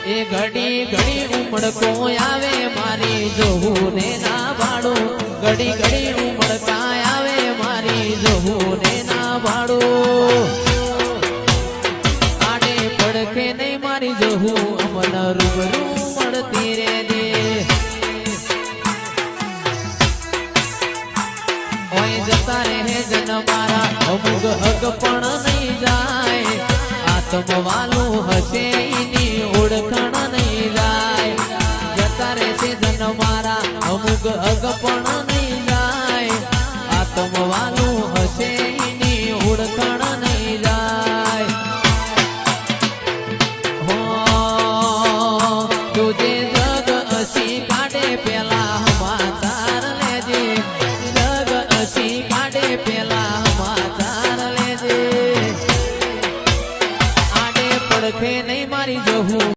એ ઘડી ઘડી ઉમળકો આવે મારી જોવું ને ના ભાડું ઘડી ઘડી ઉમળકા આવે મારી જોવું ને ના ભાડું આડે પડખે નહીં મારી જોવું અમન રૂબરૂ મળતી રે દે ઓય જતા રહે જન મારા અમુક હક પણ નહીં જાય આત્મવાલું હશે ઓળખાણ નહીં જાય જતા રહેશે જન મારા અમુક અગ પણ નહીં જાય આત્મવાલું હશે એની ઓળખાણ નહીં જાય હો તુજે